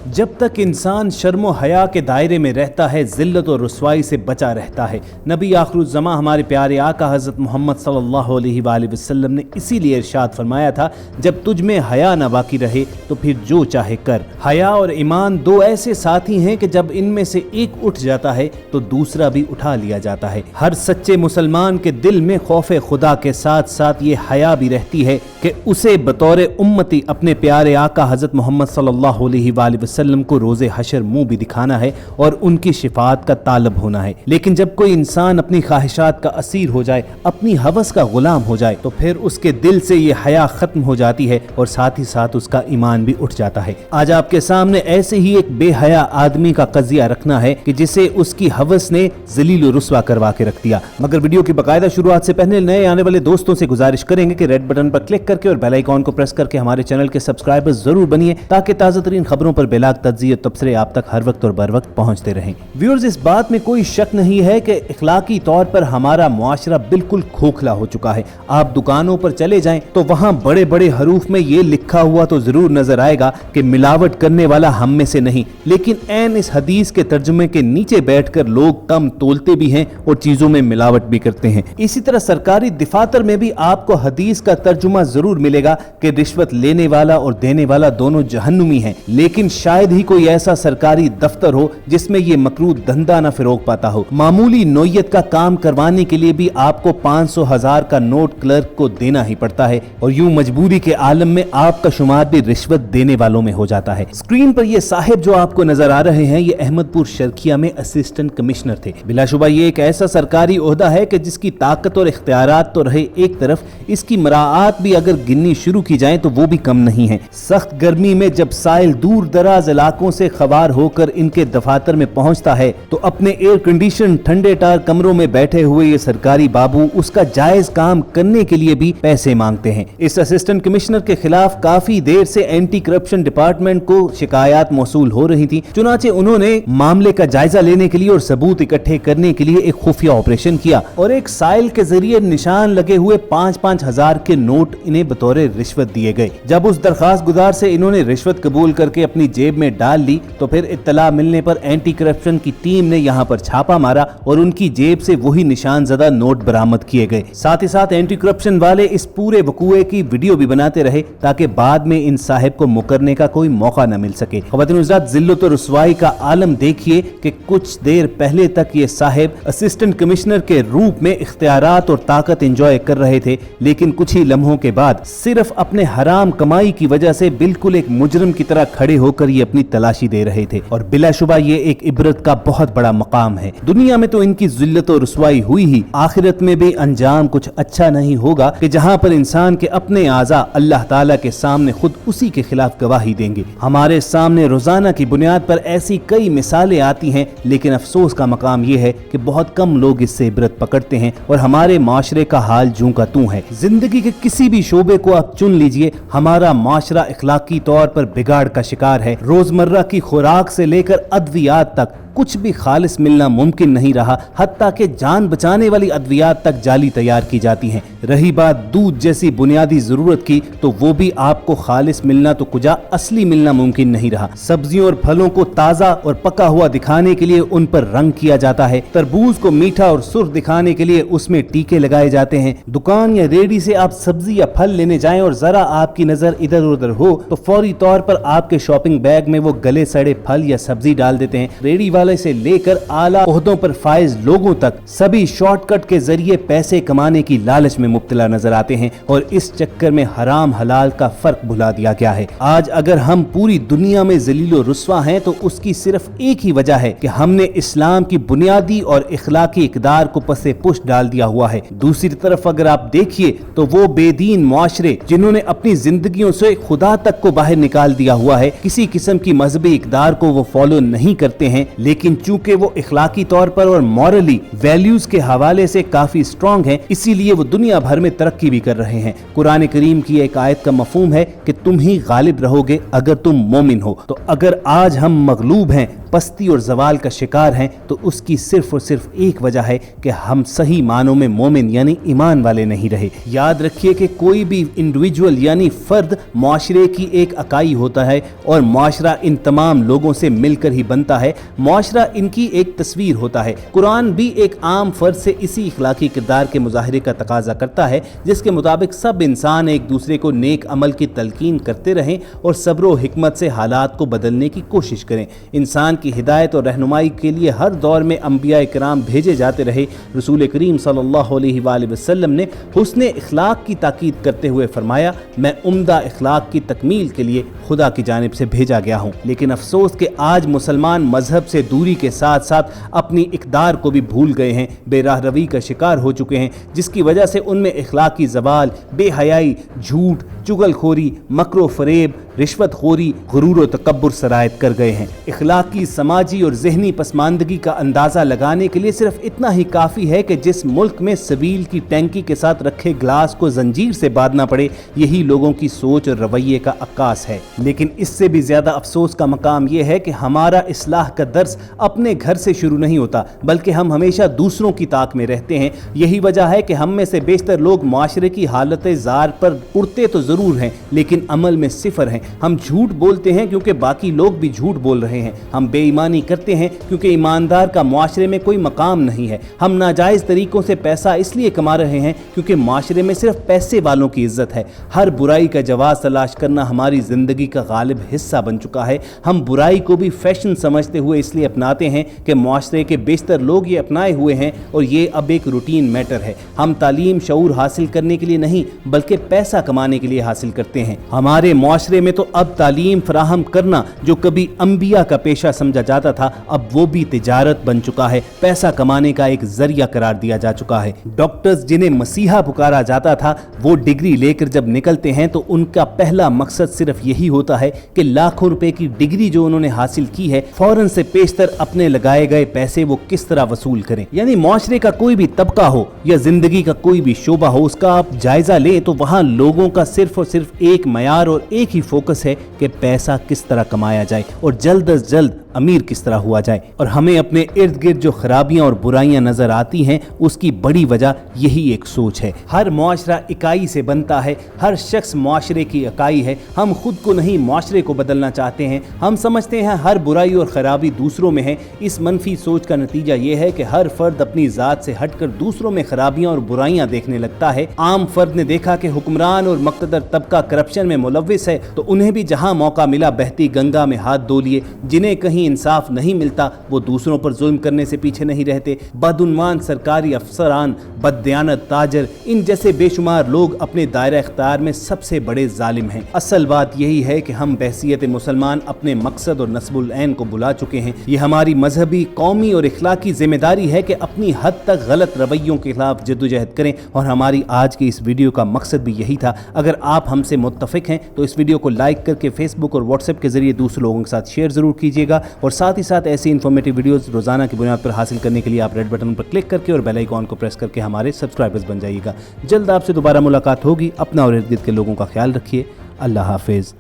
जब तक इंसान शर्म व हया के दायरे में रहता है, जिल्लत और रुसवाई से बचा रहता है। नबी आखिरुज़्ज़मा हमारे प्यारे आका हज़रत मोहम्मद सल्लल्लाहु अलैहि वसल्लम ने इसीलिए इरशाद फरमाया था, जब तुझ में हया न बाकी रहे तो फिर जो चाहे कर। हया और ईमान दो ऐसे साथी हैं कि जब इनमें से एक उठ जाता है तो दूसरा भी उठा लिया जाता है। हर सच्चे मुसलमान के दिल में खौफे खुदा के साथ साथ ये हया भी रहती है कि उसे बतौर उम्मती अपने प्यारे आका हज़रत मोहम्मद सल्लल्लाहु अलैहि वसल्लम को रोज़े हशर मुंह भी दिखाना है और उनकी शिफात का तालब होना है। लेकिन जब कोई इंसान अपनी ख्वाहिशात का असीर हो जाए, अपनी हवस का गुलाम हो जाए, तो फिर उसके दिल से ये हया खत्म हो जाती है और साथ ही साथ उसका ईमान भी उठ जाता है। आज आपके सामने ऐसे ही एक बेहया आदमी का कज़िया रखना है कि जिसे उसकी हवस ने जलील व रुस्वा करवा के रख दिया। मगर वीडियो की बाकायदा शुरुआत से पहले नए आने वाले दोस्तों से गुजारिश करेंगे कि रेड बटन पर क्लिक करके और बेल आइकॉन को प्रेस करके हमारे चैनल के सब्सक्राइबर जरूर बनिए, ताकि ताज़ा तरीन खबरों पर बेलाग तज्ज़िया तबसरे आप तक हर वक्त और बर वक्त पहुंचते रहें। व्यूअर्स, इस बात में कोई शक नहीं है कि इखलाकी तौर पर हमारा मुआशरा बिल्कुल खोखला हो चुका है। आप दुकानों पर चले जाएं तो वहां बड़े बड़े हरूफ में ये लिखा हुआ तो जरूर नजर आएगा कि मिलावट करने वाला हम में से नहीं, लेकिन ऐन इस हदीस के तर्जुमे के नीचे बैठकर लोग कम तोलते भी हैं और चीजों में मिलावट भी करते हैं। इसी तरह सरकारी दफातर में भी आपको हदीस का तर्जुमा जरूर मिलेगा कि रिश्वत लेने वाला और देने वाला दोनों जहन्नुमी हैं, लेकिन शायद ही कोई ऐसा सरकारी दफ्तर हो जिसमें ये मकरूह धंधा न फिरोग पाता हो। मामूली नोयत का काम करवाने के लिए भी आपको 500,000 का नोट क्लर्क को देना ही पड़ता है और यूं मजबूरी के आलम में आपका शुमार भी रिश्वत देने वालों में हो जाता है। स्क्रीन पर ये साहिब जो आपको नजर आ रहे हैं, ये अहमदपुर शर्किया में असिस्टेंट कमिश्नर थे। बिलाशुबा ये एक ऐसा सरकारी ओहदा है कि जिसकी ताकत और इख्तियारात तो रहे एक तरफ, इसकी मराआत भी अगर गिननी शुरू की जाए तो वो भी कम नहीं है। सख्त गर्मी में जब साइल दूर दराज इलाकों से खबार होकर इनके दफातर में पहुंचता है तो अपने एयर कंडीशन ठंडे टार कमरों में बैठे हुए ये सरकारी बाबू उसका जायज काम करने के लिए भी पैसे मांगते हैं। इस असिस्टेंट कमिश्नर के खिलाफ काफी देर से एंटी करप्शन डिपार्टमेंट को शिकायत मौसूल हो रही थी। चुनाचे उन्होंने मामले का जायजा लेने के लिए और सबूत इकट्ठे करने के लिए एक खुफिया ऑपरेशन किया और एक साइल के जरिए निशान लगे हुए 5-5 हजार के नोट इन्हें बतौर रिश्वत दिए गए। जब उस दरखास्त गुजार से इन्होंने रिश्वत कबूल करके अपनी जेब में डाल ली तो फिर इत्तला मिलने पर एंटी करप्शन की टीम ने यहाँ पर छापा मारा और उनकी जेब से वही निशान ज़दा नोट बरामद किए गए। साथ ही साथ एंटी करप्शन वाले इस पूरे वकूए की वीडियो भी बनाते रहे ताकि बाद में इन साहिब को मुकरने का कोई मौका न मिल सके। ख़वातीन हज़रात, जिल्लत और रुसवाई का आलम देखिए कि कुछ देर पहले तक ये साहिब असिस्टेंट कमिश्नर के रूप में इख्तियारात और ताकत एंजॉय कर रहे थे, लेकिन कुछ ही लम्हों के बाद सिर्फ अपने हराम कमाई की वजह से बिल्कुल एक मुजरिम की तरह खड़े होकर ये अपनी तलाशी दे रहे थे। और बिलाशुबा ये एक इबरत का बहुत बड़ा मकाम है। दुनिया में तो इनकी जिल्लत और रुसवाई हुई ही, आखिरत में भी अंजाम कुछ अच्छा नहीं होगा कि जहां पर इंसान के अपने आज़ा अल्लाह ताला के सामने खुद उसी के खिलाफ गवाही देंगे। हमारे सामने रोजाना की बुनियाद पर ऐसी कई मिसालें आती हैं, लेकिन अफसोस का मकाम यह है कि बहुत कम लोग इससे इबरत पकड़ते हैं और हमारे माशरे का हाल जूं का तूं है। जिंदगी के किसी भी शोबे को आप चुन लीजिए, हमारा माशरा इखलाकी तौर पर बिगाड़ का शिकार है। रोजमर्रा की खुराक से लेकर अद्वियात तक कुछ भी खालिस मिलना मुमकिन नहीं रहा, हत्ता कि जान बचाने वाली अद्वियात तक जाली तैयार की जाती हैं। रही बात दूध जैसी बुनियादी जरूरत की, तो वो भी आपको खालिस मिलना तो कुजा असली मिलना मुमकिन नहीं रहा। सब्जियों और फलों को ताजा और पका हुआ दिखाने के लिए उन पर रंग किया जाता है। तरबूज को मीठा और सुर्ख दिखाने के लिए उसमें टीके लगाए जाते हैं। दुकान या रेडी से आप सब्जी या फल लेने जाएं और जरा आपकी नजर इधर उधर हो तो फौरी तौर पर आपके शॉपिंग बैग में वो गले सड़े फल या सब्जी डाल देते हैं। रेडी वाले से लेकर आला ओहदों पर फाइज लोगों तक सभी शॉर्टकट के जरिए पैसे कमाने की लालच में मुब्तला नजर आते हैं और इस चक्कर में हराम हलाल का फर्क भुला दिया गया है। आज अगर हम पूरी दुनिया में जलीलो रुस्वा हैं तो उसकी सिर्फ एक ही वजह है कि हमने इस्लाम की बुनियादी और इखलाकी इकदार को पसे पुश डाल दिया हुआ है। दूसरी तरफ अगर आप देखिए तो वो बेदीन मुआशरे जिन्होंने अपनी जिंदगियों से खुदा तक को बाहर निकाल दिया हुआ है, किसी किस्म की मजहबी इकदार को वो फॉलो नहीं करते हैं, लेकिन चूंकि वो इखलाकी तौर पर और मॉरली वैल्यूज के हवाले से काफी स्ट्रांग हैं, इसीलिए वो दुनिया भर में तरक्की भी कर रहे हैं। कुरान करीम की एक आयत का मफहूम है कि तुम ही गालिब रहोगे अगर तुम मोमिन हो। तो अगर आज हम मगलूब हैं, पस्ती और जवाल का शिकार हैं, तो उसकी सिर्फ और सिर्फ एक वजह है कि हम सही मानों में मोमिन यानी ईमान वाले नहीं रहे। याद रखिए कि कोई भी इंडिविजुअल यानी फर्द माशरे की एक इकाई होता है और माशरा इन तमाम लोगों से मिलकर ही बनता है। माशरा इनकी एक तस्वीर होता है। कुरान भी एक आम फर्द से इसी इखलाकी किरदार के मुजाहरे का तकाजा करता है, जिसके मुताबिक सब इंसान एक दूसरे को नेक अमल की तलकीन करते रहें और सब्र व हिकमत से हालात को बदलने की कोशिश करें। इंसान की हिदायत और रहनुमाई के लिए हर दौर में अंबिया किराम भेजे जाते रहे। रसूल करीम सल्लल्लाहु अलैहि वसल्लम ने हुस्न इखलाक की ताकीद करते हुए फरमाया, मैं उम्दा इखलाक की तकमील के लिए खुदा की जानिब से भेजा गया हूँ। लेकिन अफसोस कि आज मुसलमान मजहब से दूरी के साथ साथ अपनी इक़दार को भी भूल गए हैं, बेराह रवी का शिकार हो चुके हैं, जिसकी वजह से उनमें इखलाकी ज़वाल, बेहयाई, झूठ, चुगलखोरी, मकरो फरेब, रिश्वत खोरी, गुरूर व तकब्बुर सरायत कर गए हैं। इखलाकी, समाजी और जहनी पसमानदगी का अंदाज़ा लगाने के लिए सिर्फ इतना ही काफ़ी है कि जिस मुल्क में सबील की टैंकी के साथ रखे ग्लास को जंजीर से बांधना पड़े, यही लोगों की सोच और रवैये का अक्कास है। लेकिन इससे भी ज़्यादा अफसोस का मकाम यह है कि हमारा इस्लाह का दर्स अपने घर से शुरू नहीं होता, बल्कि हम हमेशा दूसरों की ताक में रहते हैं। यही वजह है कि हम में से बेशतर लोग माशरे की हालत ज़ार पर उड़ते तो ज़रूर हैं, लेकिन अमल में सिफर हैं। हम झूठ बोलते हैं क्योंकि बाकी लोग भी झूठ बोल रहे हैं। हम बेईमानी करते हैं क्योंकि ईमानदार का माशरे में कोई मकाम नहीं है। हम नाजायज़ तरीकों से पैसा इसलिए कमा रहे हैं क्योंकि माशरे में सिर्फ पैसे वालों की इज्जत है। हर बुराई का जवाब तलाश करना हमारी ज़िंदगी का गालिब हिस्सा बन चुका है। हम बुराई को भी फैशन समझते हुए इसलिए अपनाते हैं कि माशरे के बेशतर लोग ये अपनाए हुए हैं और ये अब एक रूटीन मैटर है। हम तालीम शऊर हासिल करने के लिए नहीं बल्कि पैसा कमाने के लिए हासिल करते हैं। हमारे माशरे में तो अब तालीम फराहम करना, जो कभी अंबिया का पेशा समझा जाता था, अब वो भी तिजारत बन चुका है, पैसा कमाने का एक जरिया करार दिया जा चुका है। डॉक्टर्स जिन्हें मसीहा पुकारा जाता था, वो डिग्री लेकर जब निकलते हैं तो उनका पहला मकसद सिर्फ यही होता है कि लाखों रुपए की डिग्री जो उन्होंने हासिल की है, फौरन से पेशतर अपने लगाए गए पैसे वो किस तरह वसूल करें। यानी माशरे का कोई भी तबका हो या जिंदगी का कोई भी शोबा हो, उसका आप जायजा लें तो वहां लोगों का सिर्फ और सिर्फ एक मयार और एक ही फोकस है कि पैसा किस तरह कमाया जाए और जल्द अज जल्द अमीर किस तरह हुआ जाए। और हमें अपने इर्द गिर्द जो खराबियां और बुराइयां नजर आती हैं, उसकी बड़ी वजह यही एक सोच है। हर मुआशरा इकाई से बनता है, हर शख्स मुआशरे की इकाई है। हम खुद को नहीं, मुआशरे को बदलना चाहते हैं। हम समझते हैं हर बुराई और खराबी दूसरों में है। इस मनफी सोच का नतीजा यह है कि हर फर्द अपनी जात से हटकर दूसरों में खराबियां और बुराइयां देखने लगता है। आम फर्द ने देखा कि हुक्मरान और मक्तदर तबका करप्शन में मुलव्विस है, तो उन्हें भी जहां मौका मिला बहती गंगा में हाथ धो लिए। जिन्हें कहीं इंसाफ नहीं मिलता, वो दूसरों पर जुल्म करने से पीछे नहीं रहते। बदउन्वान सरकारी अफसरान, बददियानत ताजर, इन जैसे बेशुमार लोग अपने दायरा इख्तियार में सबसे बड़े जालिम हैं। असल बात यही है कि हम बहसियत मुसलमान अपने मकसद और नस्बुल ऐन को भुला चुके हैं। ये हमारी मजहबी, कौमी और इखलाकी जिम्मेदारी है कि अपनी हद तक गलत रवैयों के खिलाफ जद्दोजहद करें, और हमारी आज की इस वीडियो का मकसद भी यही था। अगर आप हमसे मुत्तफिक हैं तो इस वीडियो को लाइक करके फेसबुक और व्हाट्सएप के जरिए दूसरे लोगों के साथ शेयर जरूर कीजिएगा, और साथ ही साथ ऐसी इन्फॉर्मेटिव वीडियोस रोजाना की बुनियाद पर हासिल करने के लिए आप रेड बटन पर क्लिक करके और बेल आइकॉन को प्रेस करके हमारे सब्सक्राइबर्स बन जाइएगा। जल्द आपसे दोबारा मुलाकात होगी। अपना और इर्द गिर्द के लोगों का ख्याल रखिए। अल्लाह हाफिज।